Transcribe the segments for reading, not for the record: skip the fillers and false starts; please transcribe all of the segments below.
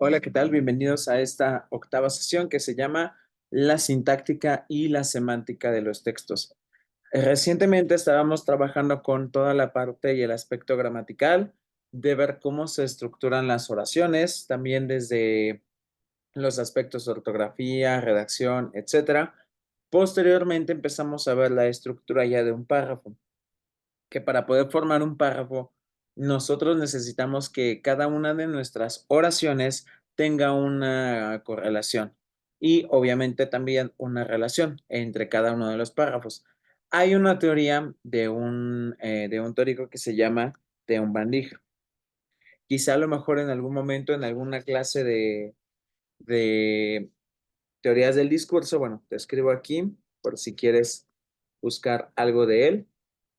Hola, ¿qué tal? Bienvenidos a esta octava sesión que se llama La sintáctica y la semántica de los textos. Recientemente estábamos trabajando con toda la parte y el aspecto gramatical, de ver cómo se estructuran las oraciones, también desde los aspectos de ortografía, redacción, etcétera. Posteriormente empezamos a ver la estructura ya de un párrafo, que para poder formar un párrafo, nosotros necesitamos que cada una de nuestras oraciones tenga una correlación y obviamente también una relación entre cada uno de los párrafos. Hay una teoría de un teórico que se llama Teun Van Dijk. Quizá a lo mejor en algún momento, en alguna clase de teorías del discurso, bueno, te escribo aquí por si quieres buscar algo de él.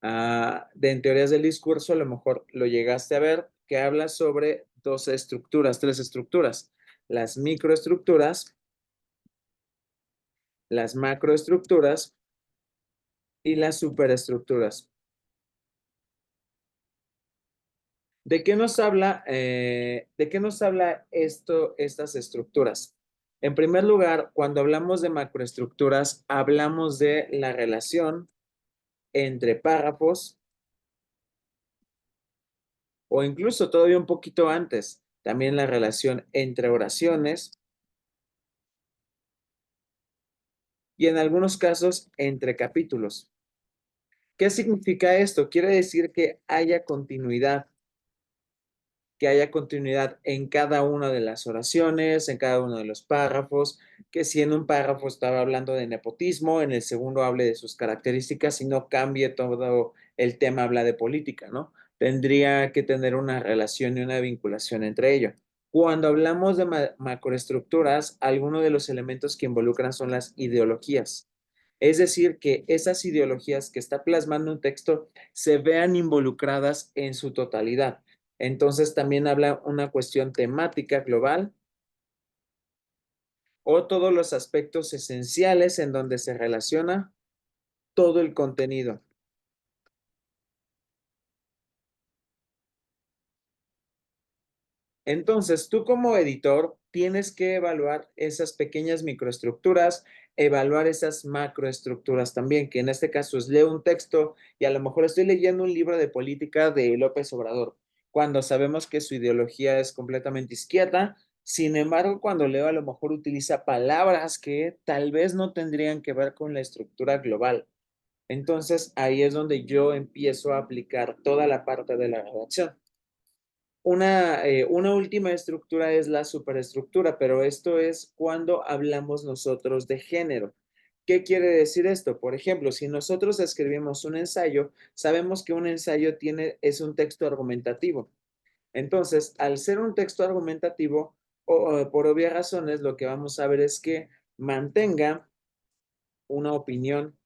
En teorías del discurso, a lo mejor lo llegaste a ver, que habla sobre dos estructuras, tres estructuras: las microestructuras, las macroestructuras y las superestructuras. ¿De qué nos habla, estas estructuras? En primer lugar, cuando hablamos de macroestructuras, hablamos de la relación entre párrafos o incluso todavía un poquito antes, también la relación entre oraciones y en algunos casos entre capítulos. ¿Qué significa esto? Quiere decir que haya continuidad en cada una de las oraciones, en cada uno de los párrafos, que si en un párrafo estaba hablando de nepotismo, en el segundo hable de sus características y no cambie todo el tema, habla de política, ¿no? Tendría que tener una relación y una vinculación entre ellos. Cuando hablamos de macroestructuras, algunos de los elementos que involucran son las ideologías. Es decir, que esas ideologías que está plasmando un texto se vean involucradas en su totalidad. Entonces también habla una cuestión temática global o todos los aspectos esenciales en donde se relaciona todo el contenido. Entonces, tú como editor tienes que evaluar esas pequeñas microestructuras, evaluar esas macroestructuras también, que en este caso es leo un texto y a lo mejor estoy leyendo un libro de política de López Obrador, cuando sabemos que su ideología es completamente izquierda. Sin embargo, cuando leo a lo mejor utiliza palabras que tal vez no tendrían que ver con la estructura global. Entonces, ahí es donde yo empiezo a aplicar toda la parte de la redacción. Una última estructura es la superestructura, pero esto es cuando hablamos nosotros de género. ¿Qué quiere decir esto? Por ejemplo, si nosotros escribimos un ensayo, sabemos que un ensayo es un texto argumentativo. Entonces, al ser un texto argumentativo, por obvias razones, lo que vamos a ver es que mantenga una opinión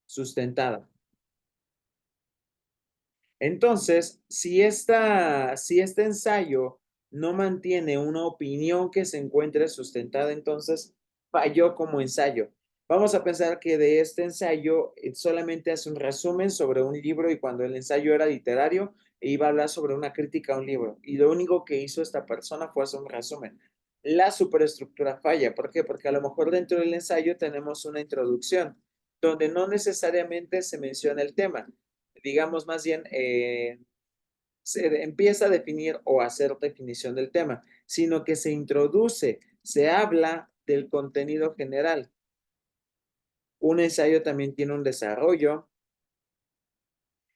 sustentada. Entonces, si este ensayo no mantiene una opinión que se encuentre sustentada, entonces falló como ensayo. Vamos a pensar que de este ensayo solamente hace un resumen sobre un libro y cuando el ensayo era literario iba a hablar sobre una crítica a un libro y lo único que hizo esta persona fue hacer un resumen. La superestructura falla. ¿Por qué? Porque a lo mejor dentro del ensayo tenemos una introducción donde no necesariamente se menciona el tema, digamos más bien, se empieza a definir o a hacer definición del tema, sino que se introduce, se habla del contenido general. Un ensayo también tiene un desarrollo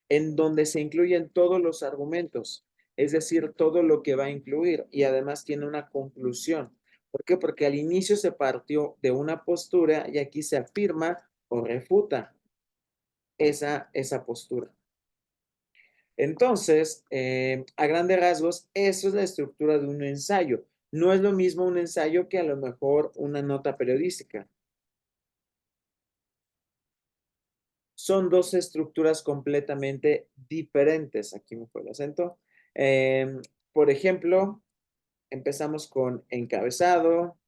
en donde se incluyen todos los argumentos, es decir, todo lo que va a incluir y además tiene una conclusión. ¿Por qué? Porque al inicio se partió de una postura y aquí se afirma o refuta esa postura. Entonces, a grandes rasgos, eso es la estructura de un ensayo. No es lo mismo un ensayo que a lo mejor una nota periodística. Son dos estructuras completamente diferentes. Aquí me fue el acento. Em, por ejemplo, empezamos con encabezado,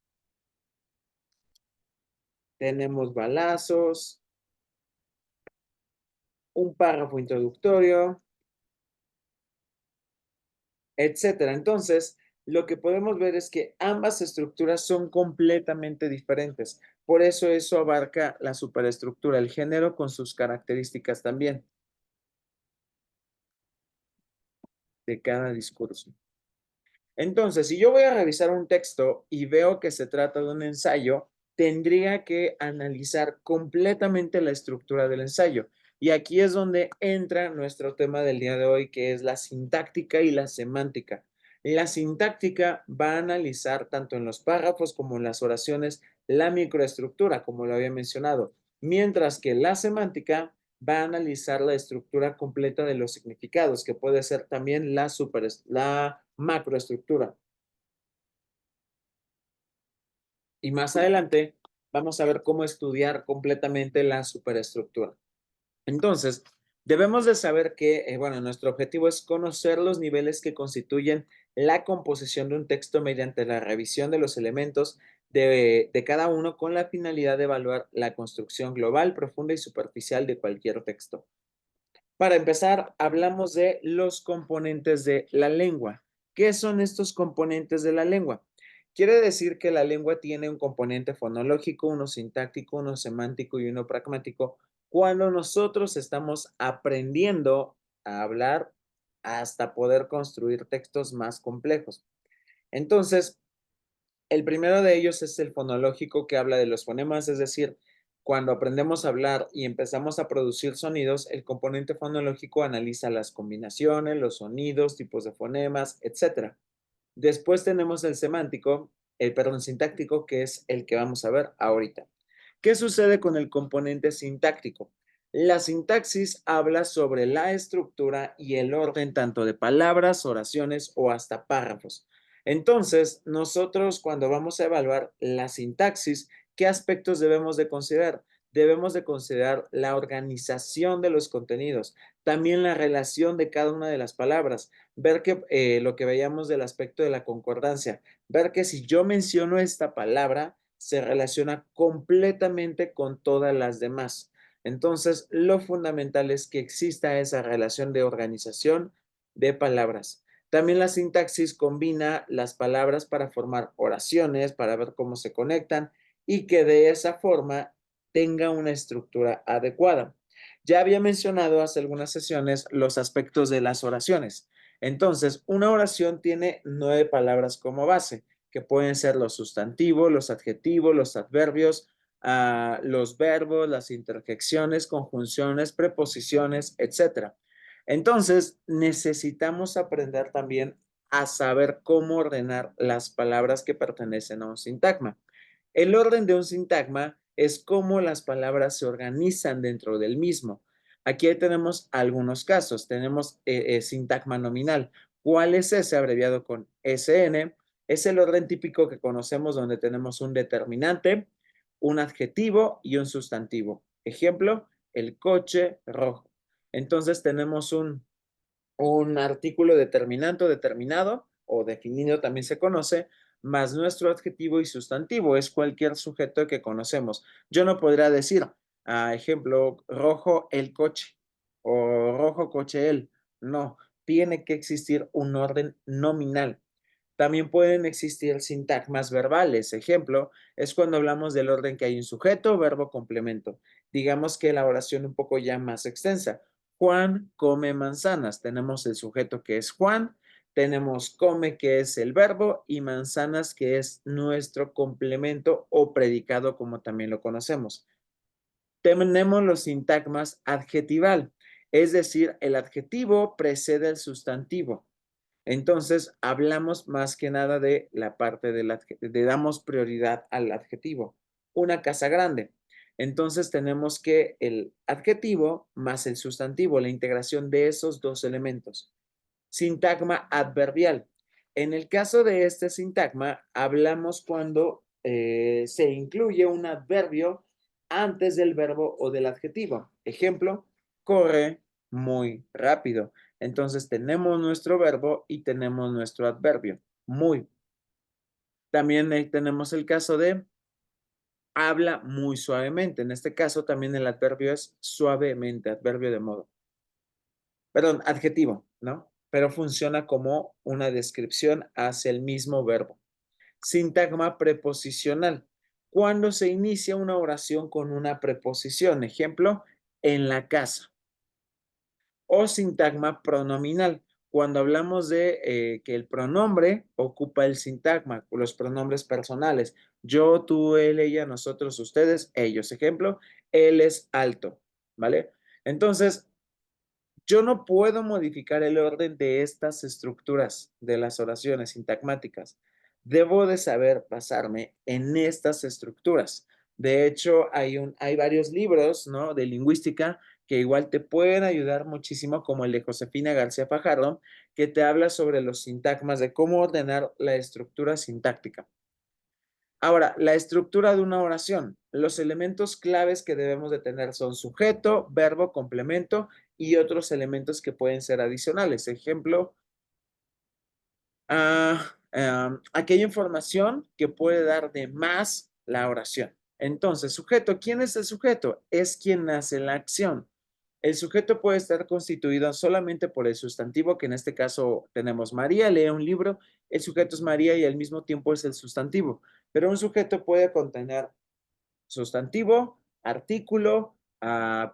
tenemos balazos, un párrafo introductorio, etcétera. Entonces, lo que podemos ver es que ambas estructuras son completamente diferentes. Por eso abarca la superestructura, el género con sus características también de cada discurso. Entonces, si yo voy a revisar un texto y veo que se trata de un ensayo, tendría que analizar completamente la estructura del ensayo. Y aquí es donde entra nuestro tema del día de hoy, que es la sintáctica y la semántica. La sintáctica va a analizar tanto en los párrafos como en las oraciones la microestructura, como lo había mencionado, mientras que la semántica va a analizar la estructura completa de los significados, que puede ser también la macroestructura. Y más adelante vamos a ver cómo estudiar completamente la superestructura. Entonces, debemos de saber que, bueno, nuestro objetivo es conocer los niveles que constituyen la composición de un texto mediante la revisión de los elementos de cada uno con la finalidad de evaluar la construcción global, profunda y superficial de cualquier texto. Para empezar, hablamos de los componentes de la lengua. ¿Qué son estos componentes de la lengua? Quiere decir que la lengua tiene un componente fonológico, uno sintáctico, uno semántico y uno pragmático cuando nosotros estamos aprendiendo a hablar hasta poder construir textos más complejos. Entonces, el primero de ellos es el fonológico, que habla de los fonemas, es decir, cuando aprendemos a hablar y empezamos a producir sonidos, el componente fonológico analiza las combinaciones, los sonidos, tipos de fonemas, etcétera. Después tenemos el semántico, perdón, sintáctico, que es el que vamos a ver ahorita. ¿Qué sucede con el componente sintáctico? La sintaxis habla sobre la estructura y el orden tanto de palabras, oraciones o hasta párrafos. Entonces, nosotros cuando vamos a evaluar la sintaxis, ¿qué aspectos debemos de considerar? Debemos de considerar la organización de los contenidos, también la relación de cada una de las palabras, ver que lo que veíamos del aspecto de la concordancia, ver que si yo menciono esta palabra, se relaciona completamente con todas las demás. Entonces, lo fundamental es que exista esa relación de organización de palabras. También la sintaxis combina las palabras para formar oraciones, para ver cómo se conectan y que de esa forma tenga una estructura adecuada. Ya había mencionado hace algunas sesiones los aspectos de las oraciones. Entonces, una oración tiene 9 palabras como base, que pueden ser los sustantivos, los adjetivos, los adverbios, los verbos, las interjecciones, conjunciones, preposiciones, etcétera. Entonces, necesitamos aprender también a saber cómo ordenar las palabras que pertenecen a un sintagma. El orden de un sintagma es cómo las palabras se organizan dentro del mismo. Aquí tenemos algunos casos. Tenemos sintagma nominal. ¿Cuál es ese abreviado con SN? Es el orden típico que conocemos donde tenemos un determinante, un adjetivo y un sustantivo. Ejemplo, el coche rojo. Entonces tenemos un artículo determinante o determinado o definido también se conoce, más nuestro adjetivo y sustantivo es cualquier sujeto que conocemos. Yo no podría decir, ejemplo, rojo el coche o rojo coche él. No, tiene que existir un orden nominal. También pueden existir sintagmas verbales. Ejemplo, es cuando hablamos del orden que hay un sujeto, verbo, complemento. Digamos que la oración un poco ya más extensa. Juan come manzanas. Tenemos el sujeto que es Juan, tenemos come que es el verbo y manzanas que es nuestro complemento o predicado como también lo conocemos. Tenemos los sintagmas adjetival, es decir, el adjetivo precede al sustantivo. Entonces, hablamos más que nada de la parte de damos prioridad al adjetivo. Una casa grande. Entonces, tenemos que el adjetivo más el sustantivo, la integración de esos dos elementos. Sintagma adverbial. En el caso de este sintagma, hablamos cuando se incluye un adverbio antes del verbo o del adjetivo. Ejemplo, corre muy rápido. Entonces tenemos nuestro verbo y tenemos nuestro adverbio. Muy. También tenemos el caso de habla muy suavemente. En este caso también el adverbio es suavemente, adverbio de modo. Perdón, adjetivo, ¿no? pero funciona como una descripción hacia el mismo verbo. Sintagma preposicional. Cuando se inicia una oración con una preposición, ejemplo, en la casa. O sintagma pronominal. Cuando hablamos de que el pronombre ocupa el sintagma, los pronombres personales. Yo, tú, él, ella, nosotros, ustedes, ellos. Ejemplo, él es alto, ¿vale? Entonces, yo no puedo modificar el orden de estas estructuras de las oraciones sintagmáticas. Debo de saber basarme en estas estructuras. De hecho, hay varios libros, ¿no?, de lingüística que igual te pueden ayudar muchísimo, como el de Josefina García Fajardo, que te habla sobre los sintagmas, de cómo ordenar la estructura sintáctica. Ahora, la estructura de una oración. Los elementos claves que debemos de tener son sujeto, verbo, complemento y otros elementos que pueden ser adicionales. Ejemplo, aquella información que puede dar de más la oración. Entonces, sujeto, ¿quién es el sujeto? Es quien hace la acción. El sujeto puede estar constituido solamente por el sustantivo, que en este caso tenemos María, lee un libro, el sujeto es María y al mismo tiempo es el sustantivo, pero un sujeto puede contener sustantivo, artículo,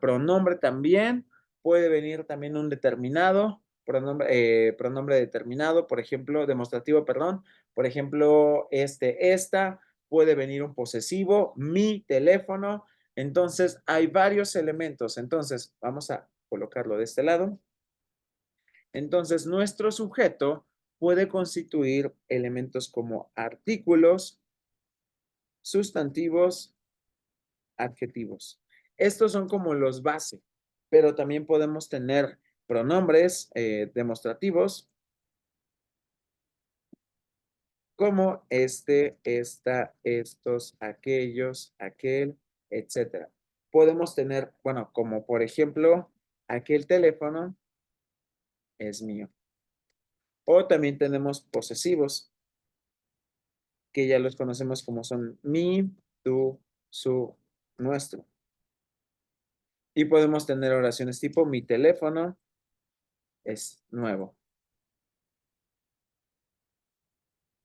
pronombre también, puede venir también un determinado, pronombre determinado, por ejemplo, demostrativo, perdón, por ejemplo, esta, puede venir un posesivo, mi teléfono. Entonces, hay varios elementos. Entonces, vamos a colocarlo de este lado. Entonces, nuestro sujeto puede constituir elementos como artículos, sustantivos, adjetivos. Estos son como los base, pero también podemos tener pronombres demostrativos como este, esta, estos, aquellos, aquel, etcétera. Podemos tener, bueno, como por ejemplo, aquel teléfono es mío. O también tenemos posesivos, que ya los conocemos como son mi, tu, su, nuestro. Y podemos tener oraciones tipo mi teléfono es nuevo.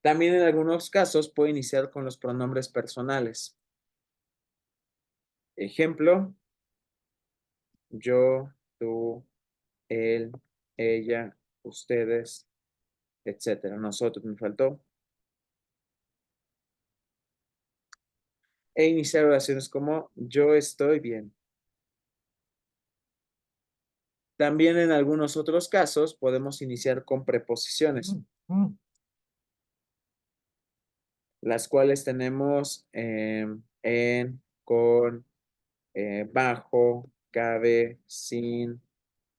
También en algunos casos puede iniciar con los pronombres personales. Ejemplo, yo, tú, él, ella, ustedes, etcétera. Nosotros, me faltó. E iniciar oraciones como yo estoy bien. También en algunos otros casos podemos iniciar con preposiciones, las cuales tenemos en, con, bajo, cabe, sin,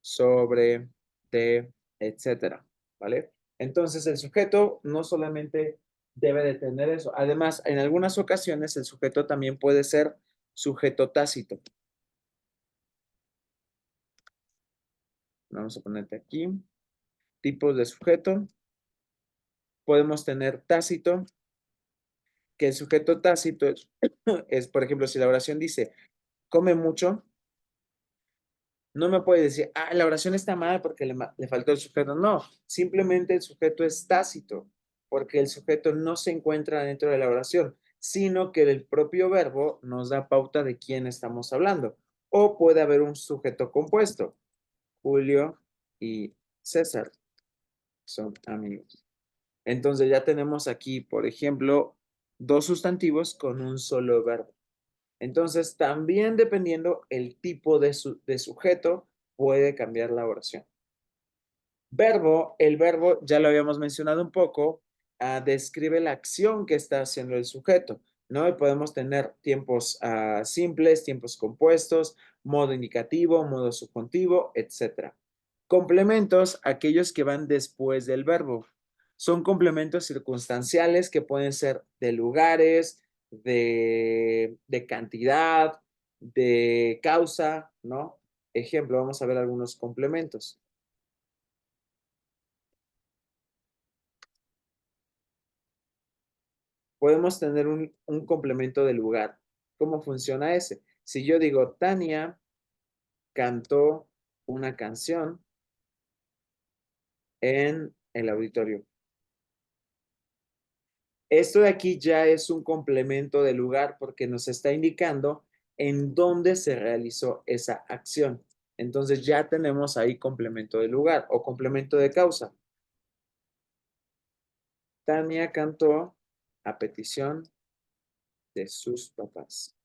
sobre, de, etcétera, ¿vale? Entonces, el sujeto no solamente debe de tener eso. Además, en algunas ocasiones el sujeto también puede ser sujeto tácito. Vamos a ponerte aquí. Tipos de sujeto. Podemos tener tácito, que el sujeto tácito es, por ejemplo, si la oración dice, come mucho, no me puede decir, la oración está mal porque le faltó el sujeto. No, simplemente el sujeto es tácito, porque el sujeto no se encuentra dentro de la oración, sino que el propio verbo nos da pauta de quién estamos hablando. O puede haber un sujeto compuesto. Julio y César son amigos. Entonces ya tenemos aquí, por ejemplo, dos sustantivos con un solo verbo. Entonces, también dependiendo el tipo de sujeto, puede cambiar la oración. Verbo, el verbo, ya lo habíamos mencionado un poco, describe la acción que está haciendo el sujeto, ¿no? Y podemos tener tiempos simples, tiempos compuestos, modo indicativo, modo subjuntivo, etc. Complementos, aquellos que van después del verbo. Son complementos circunstanciales que pueden ser de lugares, de cantidad, de causa, ¿no? Ejemplo, vamos a ver algunos complementos. Podemos tener un complemento de lugar. ¿Cómo funciona ese? Si yo digo, Tania cantó una canción, en el auditorio. Esto de aquí ya es un complemento de lugar porque nos está indicando en dónde se realizó esa acción. Entonces ya tenemos ahí complemento de lugar o complemento de causa. Tania cantó a petición de sus papás.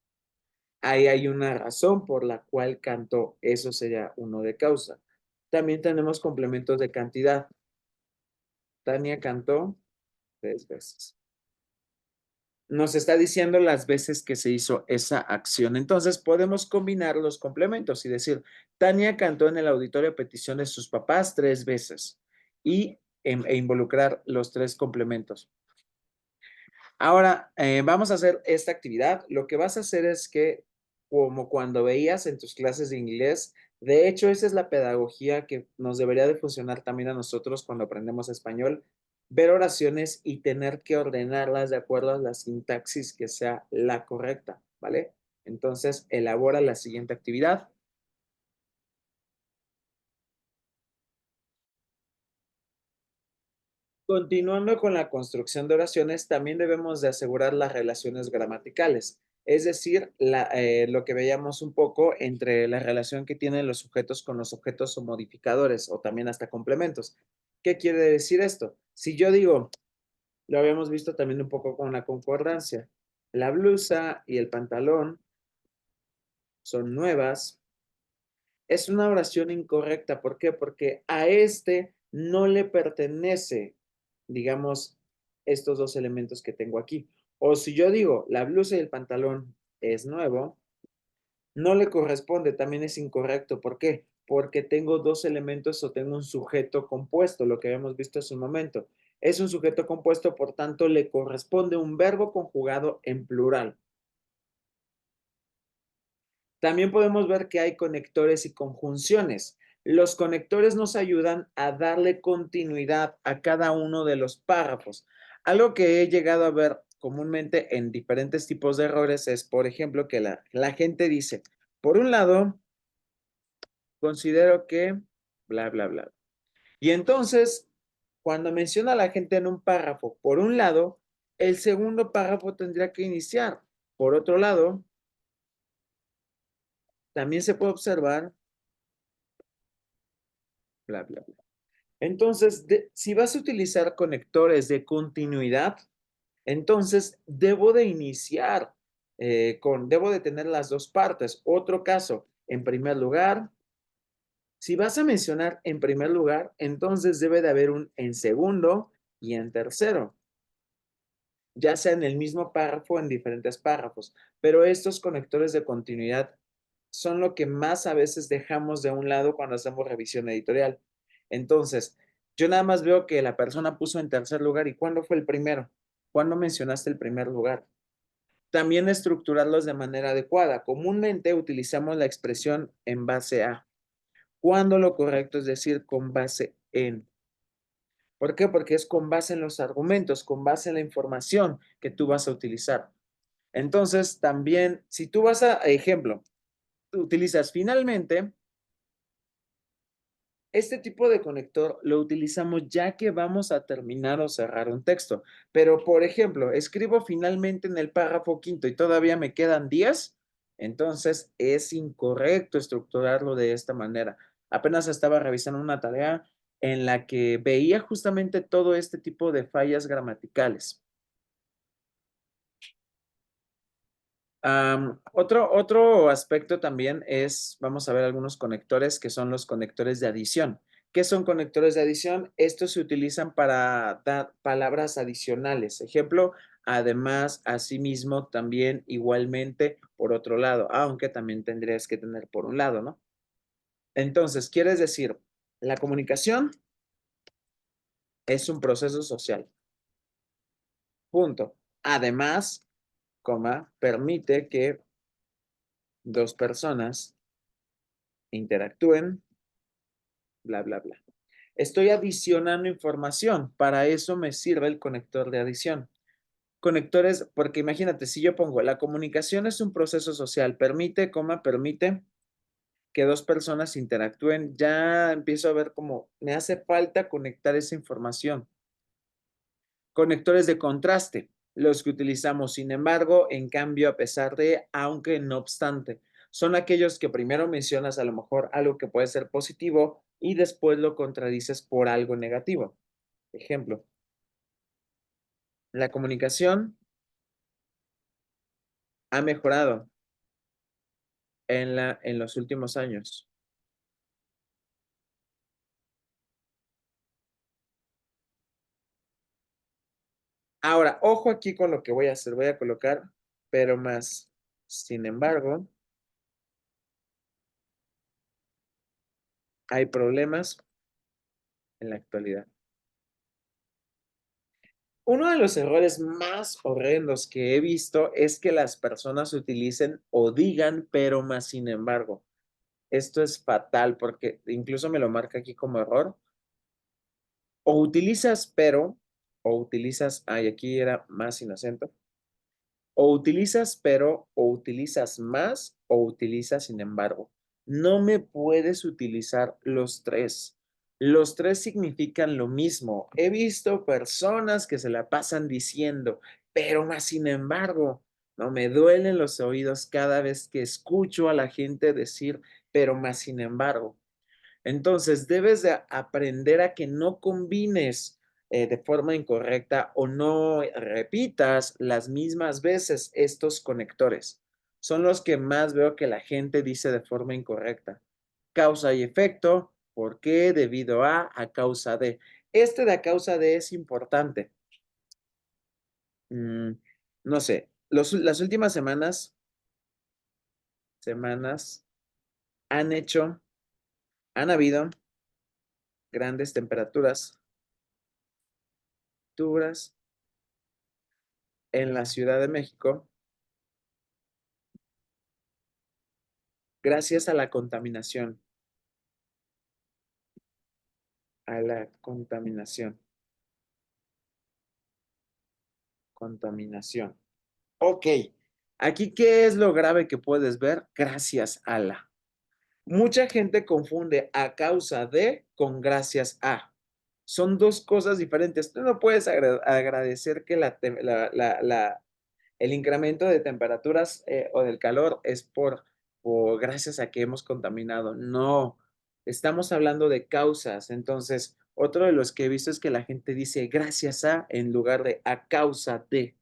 Ahí hay una razón por la cual cantó. Eso sería uno de causa. También tenemos complementos de cantidad. Tania cantó 3 veces. Nos está diciendo las veces que se hizo esa acción. Entonces podemos combinar los complementos y decir, Tania cantó en el auditorio a petición de sus papás 3 veces y involucrar los 3 complementos. Ahora, vamos a hacer esta actividad. Lo que vas a hacer es que, como cuando veías en tus clases de inglés, de hecho, esa es la pedagogía que nos debería de funcionar también a nosotros cuando aprendemos español, ver oraciones y tener que ordenarlas de acuerdo a la sintaxis que sea la correcta, ¿vale? Entonces, elabora la siguiente actividad. Continuando con la construcción de oraciones, también debemos de asegurar las relaciones gramaticales, es decir, lo que veíamos un poco entre la relación que tienen los sujetos con los objetos o modificadores o también hasta complementos. ¿Qué quiere decir esto? Si yo digo, lo habíamos visto también un poco con la concordancia, la blusa y el pantalón son nuevas, es una oración incorrecta. ¿Por qué? Porque a este no le pertenece, digamos, estos dos elementos que tengo aquí. O si yo digo, la blusa y el pantalón es nuevo, no le corresponde, también es incorrecto. ¿Por qué? Porque tengo dos elementos o tengo un sujeto compuesto, lo que habíamos visto hace un momento. Es un sujeto compuesto, por tanto, le corresponde un verbo conjugado en plural. También podemos ver que hay conectores y conjunciones. Los conectores nos ayudan a darle continuidad a cada uno de los párrafos. Algo que he llegado a ver comúnmente en diferentes tipos de errores es, por ejemplo, que la gente dice, por un lado, considero que, bla, bla, bla. Y entonces, cuando menciona a la gente en un párrafo, por un lado, el segundo párrafo tendría que iniciar. Por otro lado, también se puede observar, bla, bla, bla. Entonces, si vas a utilizar conectores de continuidad, entonces debo de iniciar debo de tener las dos partes. Otro caso, en primer lugar, si vas a mencionar en primer lugar, entonces debe de haber un en segundo y en tercero, ya sea en el mismo párrafo o en diferentes párrafos. Pero estos conectores de continuidad son lo que más a veces dejamos de un lado cuando hacemos revisión editorial. Entonces, yo nada más veo que la persona puso en tercer lugar. ¿Y cuándo fue el primero? ¿Cuándo mencionaste el primer lugar? También estructurarlos de manera adecuada. Comúnmente utilizamos la expresión en base a, cuando lo correcto es decir con base en. ¿Por qué? Porque es con base en los argumentos, con base en la información que tú vas a utilizar. Entonces, también, si tú vas a, ejemplo, utilizas finalmente, este tipo de conector lo utilizamos ya que vamos a terminar o cerrar un texto. Pero, por ejemplo, escribo finalmente en el párrafo quinto y todavía me quedan 10, entonces es incorrecto estructurarlo de esta manera. Apenas estaba revisando una tarea en la que veía justamente todo este tipo de fallas gramaticales. Otro aspecto también es, vamos a ver algunos conectores que son los conectores de adición. ¿Qué son conectores de adición? Estos se utilizan para dar palabras adicionales. Ejemplo, además, asimismo, también, igualmente, por otro lado, aunque también tendrías que tener por un lado, ¿no? Entonces, quieres decir, la comunicación es un proceso social. Punto. Además, coma, permite que dos personas interactúen, bla, bla, bla. Estoy adicionando información. Para eso me sirve el conector de adición. Conectores, porque imagínate, si yo pongo la comunicación es un proceso social, permite, coma, permite que dos personas interactúen, ya empiezo a ver como me hace falta conectar esa información. Conectores de contraste, los que utilizamos, sin embargo, en cambio, a pesar de, aunque no obstante, son aquellos que primero mencionas a lo mejor algo que puede ser positivo y después lo contradices por algo negativo. Ejemplo, la comunicación ha mejorado en los últimos años. Ahora, ojo aquí con lo que voy a hacer, voy a colocar, pero más. Sin embargo, hay problemas en la actualidad. Uno de los errores más horrendos que he visto es que las personas utilicen o digan, pero más sin embargo. Esto es fatal porque incluso me lo marca aquí como error. O utilizas pero, o utilizas, ay, aquí era más sin acento. O utilizas pero, o utilizas más, o utilizas sin embargo. No me puedes utilizar los tres. Los tres significan lo mismo. He visto personas que se la pasan diciendo, pero más sin embargo, no me duelen los oídos cada vez que escucho a la gente decir, pero más sin embargo. Entonces, debes de aprender a que no combines de forma incorrecta o no repitas las mismas veces estos conectores. Son los que más veo que la gente dice de forma incorrecta. Causa y efecto, ¿por qué? Debido a causa de. Este de a causa de es importante. Mm, no sé, las últimas semanas han habido grandes temperaturas duras en la Ciudad de México gracias a la contaminación, a la contaminación, contaminación. Ok, aquí, ¿qué es lo grave que puedes ver? Gracias a la. Mucha gente confunde a causa de con gracias a. Son dos cosas diferentes. Tú no puedes agradecer que el incremento de temperaturas o del calor es por gracias a que hemos contaminado. No, estamos hablando de causas. Entonces, otro de los que he visto es que la gente dice gracias a en lugar de a causa de.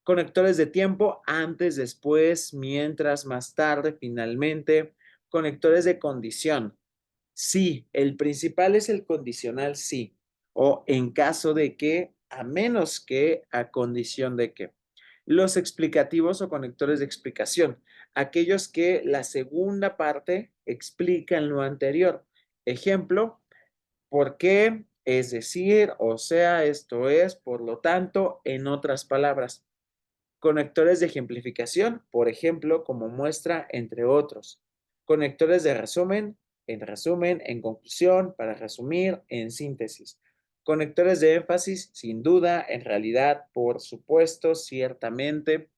Conectores de tiempo, antes, después, mientras, más tarde, finalmente. Conectores de condición. Sí, el principal es el condicional sí. O en caso de que, a menos que, a condición de que. Los explicativos o conectores de explicación. Aquellos que la segunda parte explican lo anterior. Ejemplo, ¿por qué? Es decir, o sea, esto es, por lo tanto, en otras palabras. Conectores de ejemplificación, por ejemplo, como muestra, entre otros. Conectores de resumen, en conclusión, para resumir, en síntesis. Conectores de énfasis, sin duda, en realidad, por supuesto, ciertamente.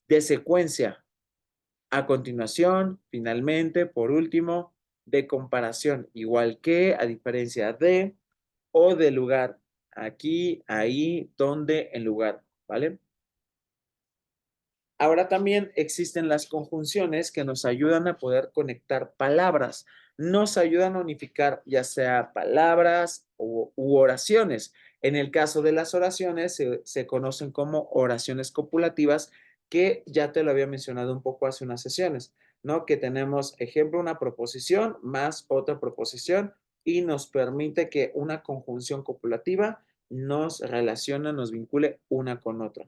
De secuencia, a continuación, finalmente, por último. De comparación, igual que, a diferencia de, o de lugar. Aquí, ahí, donde, en lugar, ¿vale? Ahora también existen las conjunciones que nos ayudan a poder conectar palabras, nos ayudan a unificar ya sea palabras u oraciones. En el caso de las oraciones se conocen como oraciones copulativas, que ya te lo había mencionado un poco hace unas sesiones, ¿no? Que tenemos, ejemplo, una proposición más otra proposición y nos permite que una conjunción copulativa nos relacione, nos vincule una con otra.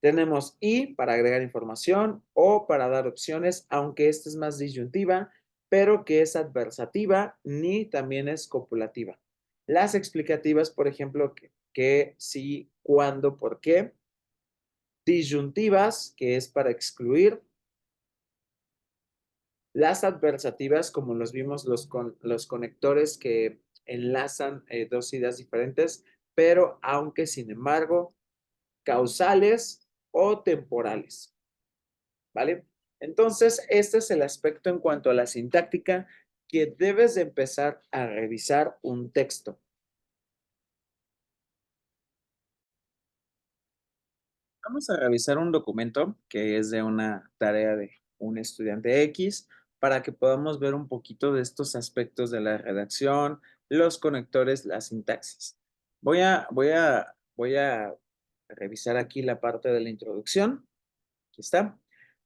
Tenemos y para agregar información o para dar opciones, aunque esta es más disyuntiva, pero que es adversativa, ni también es copulativa. Las explicativas, por ejemplo, que sí, cuándo, por qué. Disyuntivas, que es para excluir. Las adversativas, como los vimos, los conectores que enlazan dos ideas diferentes, pero aunque sin embargo, causales o temporales. ¿Vale? Entonces, este es el aspecto en cuanto a la sintáctica que debes de empezar a revisar un texto. Vamos a revisar un documento que es de una tarea de un estudiante X para que podamos ver un poquito de estos aspectos de la redacción, los conectores, la sintaxis. Voy a revisar aquí la parte de la introducción. Aquí está.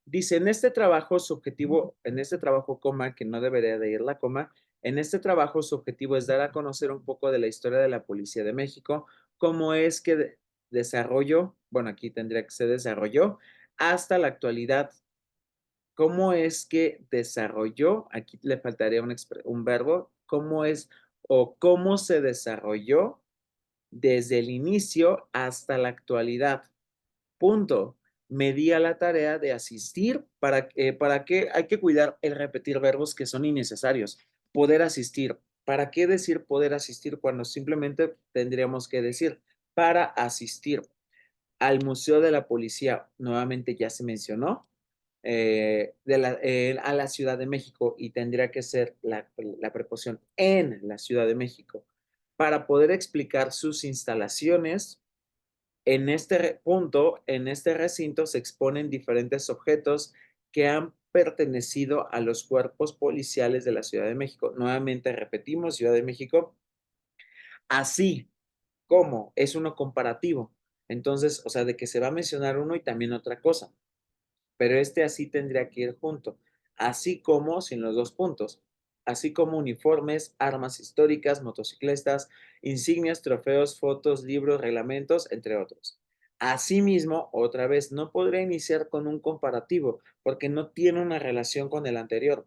Dice, en este trabajo su objetivo, en este trabajo, coma, que no debería de ir la coma, en este trabajo su objetivo es dar a conocer un poco de la historia de la Policía de México, cómo es que desarrolló, bueno, aquí tendría que se desarrolló hasta la actualidad, cómo es que desarrolló, aquí le faltaría un verbo, cómo es o cómo se desarrolló desde el inicio hasta la actualidad. Punto. Me di a la tarea de asistir ¿para qué? Hay que cuidar el repetir verbos que son innecesarios. Poder asistir. ¿Para qué decir poder asistir cuando simplemente tendríamos que decir para asistir al Museo de la Policía? Nuevamente ya se mencionó, a la Ciudad de México y tendría que ser la preposición en la Ciudad de México para poder explicar sus instalaciones. En este punto, en este recinto se exponen diferentes objetos que han pertenecido a los cuerpos policiales de la Ciudad de México. Nuevamente repetimos, Ciudad de México, así como es uno comparativo. Entonces, o sea, de que se va a mencionar uno y también otra cosa, pero este así tendría que ir junto, así como sin los dos puntos, así como uniformes, armas históricas, motocicletas, insignias, trofeos, fotos, libros, reglamentos, entre otros. Asimismo, otra vez, no podría iniciar con un comparativo porque no tiene una relación con el anterior.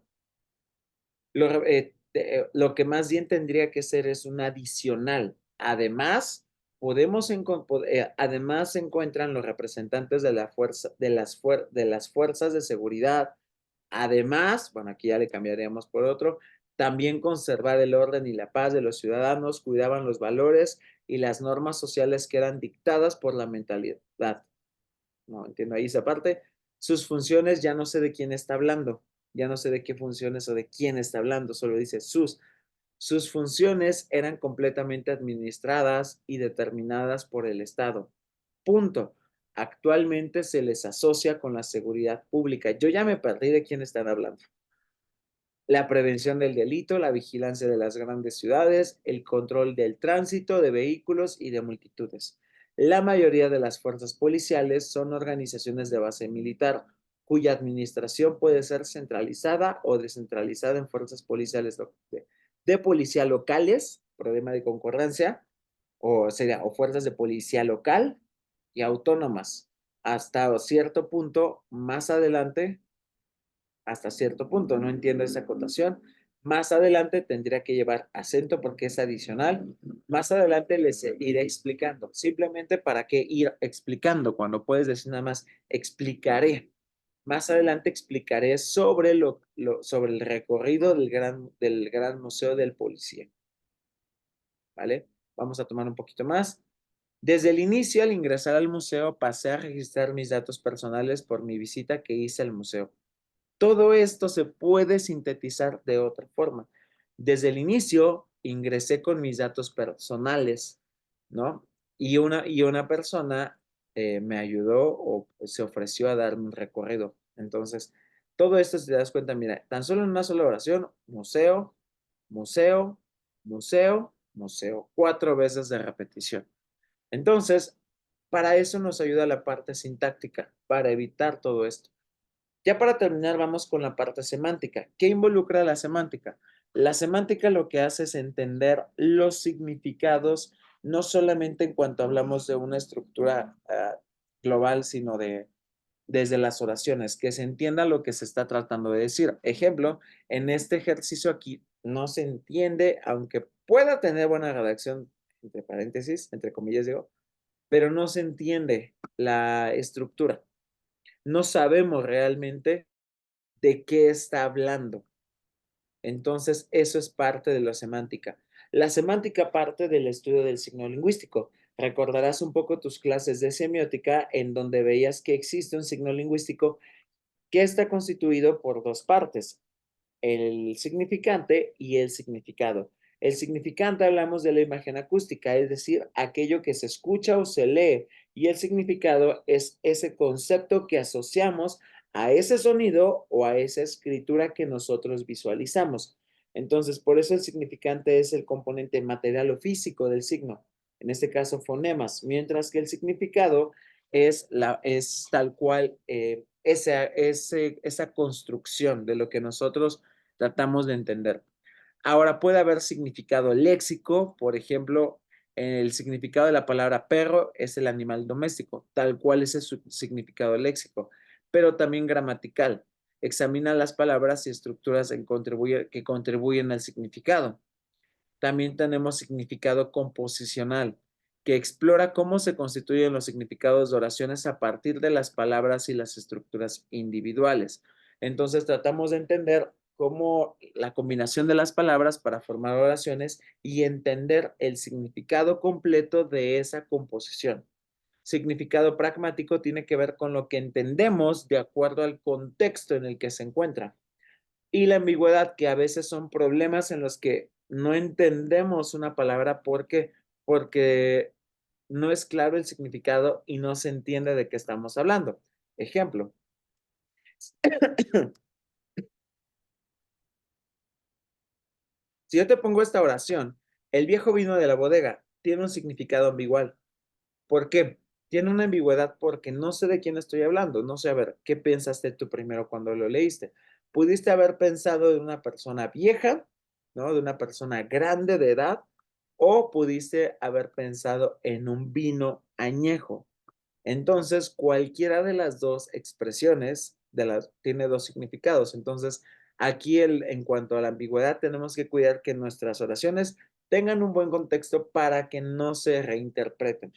Lo que más bien tendría que ser es un adicional. Además, además se encuentran los representantes de la fuerza, de las fuerzas de seguridad. Además, bueno, aquí ya le cambiaríamos por otro, también conservar el orden y la paz de los ciudadanos, cuidaban los valores y las normas sociales que eran dictadas por la mentalidad. No entiendo ahí esa parte. Sus funciones, ya no sé de quién está hablando, ya no sé de qué funciones o de quién está hablando, solo dice sus. Sus funciones eran completamente administradas y determinadas por el Estado. Punto. Actualmente se les asocia con la seguridad pública. Yo ya me perdí de quién están hablando. La prevención del delito, la vigilancia de las grandes ciudades, el control del tránsito de vehículos y de multitudes. La mayoría de las fuerzas policiales son organizaciones de base militar, cuya administración puede ser centralizada o descentralizada en fuerzas policiales de policía locales, problema de concordancia, o fuerzas de policía local y autónomas. Hasta cierto punto, más adelante, hasta cierto punto, no entiendo esa acotación. Más adelante tendría que llevar acento porque es adicional. Más adelante les iré explicando. Simplemente para qué ir explicando cuando puedes decir nada más explicaré. Más adelante explicaré sobre, sobre el recorrido del gran Museo del Policía. ¿Vale? Vamos a tomar un poquito más. Desde el inicio, al ingresar al museo, pasé a registrar mis datos personales por mi visita que hice al museo. Todo esto se puede sintetizar de otra forma. Desde el inicio ingresé con mis datos personales, ¿no? Y una persona me ayudó o se ofreció a darme un recorrido. Entonces, todo esto, si te das cuenta, mira, tan solo en una sola oración, museo, museo, museo, museo, 4 veces de repetición. Entonces, para eso nos ayuda la parte sintáctica, para evitar todo esto. Ya para terminar, vamos con la parte semántica. ¿Qué involucra la semántica? La semántica lo que hace es entender los significados, no solamente en cuanto hablamos de una estructura global, sino desde las oraciones, que se entienda lo que se está tratando de decir. Ejemplo, en este ejercicio aquí no se entiende, aunque pueda tener buena redacción, entre paréntesis, entre comillas digo, pero no se entiende la estructura. No sabemos realmente de qué está hablando. Entonces, eso es parte de la semántica. La semántica parte del estudio del signo lingüístico. Recordarás un poco tus clases de semiótica en donde veías que existe un signo lingüístico que está constituido por dos partes, el significante y el significado. El significante hablamos de la imagen acústica, es decir, aquello que se escucha o se lee, y el significado es ese concepto que asociamos a ese sonido o a esa escritura que nosotros visualizamos. Entonces, por eso el significante es el componente material o físico del signo, en este caso fonemas, mientras que el significado es tal cual esa construcción de lo que nosotros tratamos de entender. Ahora, puede haber significado léxico, por ejemplo, el significado de la palabra perro es el animal doméstico, tal cual ese es su significado léxico, pero también gramatical. Examina las palabras y estructuras que contribuyen al significado. También tenemos significado composicional, que explora cómo se constituyen los significados de oraciones a partir de las palabras y las estructuras individuales. Entonces tratamos de entender cómo la combinación de las palabras para formar oraciones y entender el significado completo de esa composición. Significado pragmático tiene que ver con lo que entendemos de acuerdo al contexto en el que se encuentra. Y la ambigüedad, que a veces son problemas en los que no entendemos una palabra porque no es claro el significado y no se entiende de qué estamos hablando. Ejemplo, si yo te pongo esta oración, el viejo vino de la bodega, tiene un significado ambigual. ¿Por qué? Tiene una ambigüedad porque no sé de quién estoy hablando. No sé, a ver, ¿qué pensaste tú primero cuando lo leíste? Pudiste haber pensado de una persona vieja, ¿no? De una persona grande de edad, o pudiste haber pensado en un vino añejo. Entonces, cualquiera de las dos expresiones tiene dos significados. Entonces, aquí en cuanto a la ambigüedad, tenemos que cuidar que nuestras oraciones tengan un buen contexto para que no se reinterpreten.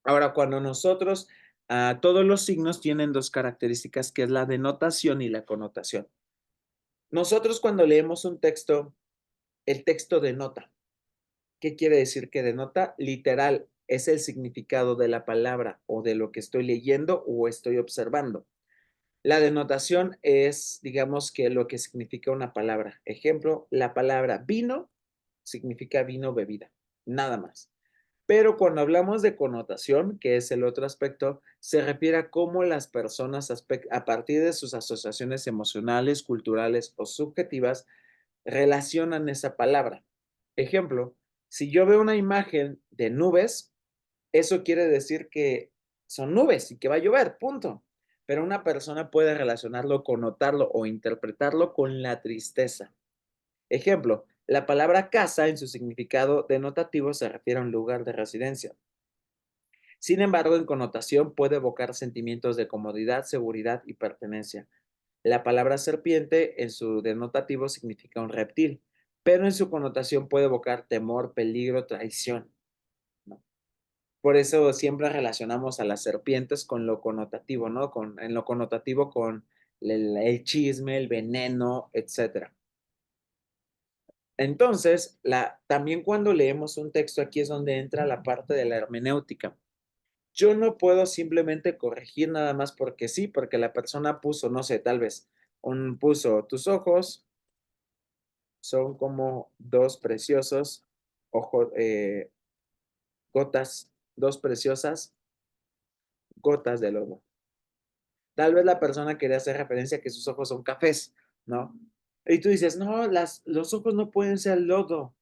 Ahora, cuando nosotros, todos los signos tienen dos características, que es la denotación y la connotación. Nosotros cuando leemos un texto, el texto denota. ¿Qué quiere decir que denota? Literal, es el significado de la palabra o de lo que estoy leyendo o estoy observando. La denotación es, digamos, que lo que significa una palabra. Ejemplo, la palabra vino significa vino bebida, nada más. Pero cuando hablamos de connotación, que es el otro aspecto, se refiere a cómo las personas, a partir de sus asociaciones emocionales, culturales o subjetivas, relacionan esa palabra. Ejemplo, si yo veo una imagen de nubes, eso quiere decir que son nubes y que va a llover, punto. Pero una persona puede relacionarlo, connotarlo o interpretarlo con la tristeza. Ejemplo, la palabra casa en su significado denotativo se refiere a un lugar de residencia. Sin embargo, en connotación puede evocar sentimientos de comodidad, seguridad y pertenencia. La palabra serpiente en su denotativo significa un reptil, pero en su connotación puede evocar temor, peligro, traición, ¿no? Por eso siempre relacionamos a las serpientes con lo connotativo, ¿no? En lo connotativo con el chisme, el veneno, etcétera. Entonces, también cuando leemos un texto, aquí es donde entra la parte de la hermenéutica. Yo no puedo simplemente corregir nada más porque sí, porque la persona puso, no sé, tal vez, puso tus ojos son como dos preciosos ojos, gotas, dos preciosas gotas de lodo. Tal vez la persona quería hacer referencia a que sus ojos son cafés, ¿no? Y tú dices, no, los ojos no pueden ser lodo.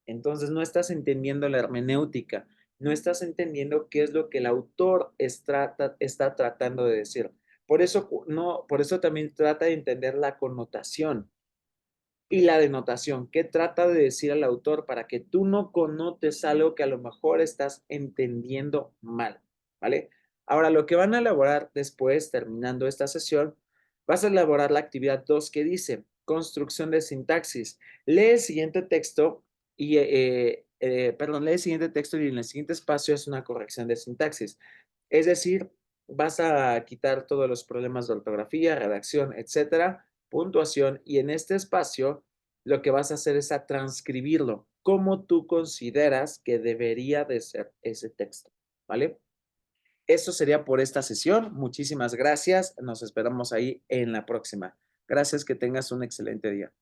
Entonces no estás entendiendo la hermenéutica, no estás entendiendo qué es lo que el autor está tratando de decir. Por eso, no, por eso también trata de entender la connotación y la denotación. ¿Qué trata de decir el autor para que tú no connotes algo que a lo mejor estás entendiendo mal? ¿Vale? Ahora, lo que van a elaborar después, terminando esta sesión, vas a elaborar la actividad 2 que dice construcción de sintaxis. Lee el siguiente texto lee el siguiente texto y en el siguiente espacio es una corrección de sintaxis. Es decir, vas a quitar todos los problemas de ortografía, redacción, etcétera, puntuación, y en este espacio lo que vas a hacer es a transcribirlo, como tú consideras que debería de ser ese texto, ¿vale? Eso sería por esta sesión. Muchísimas gracias. Nos esperamos ahí en la próxima. Gracias, que tengas un excelente día.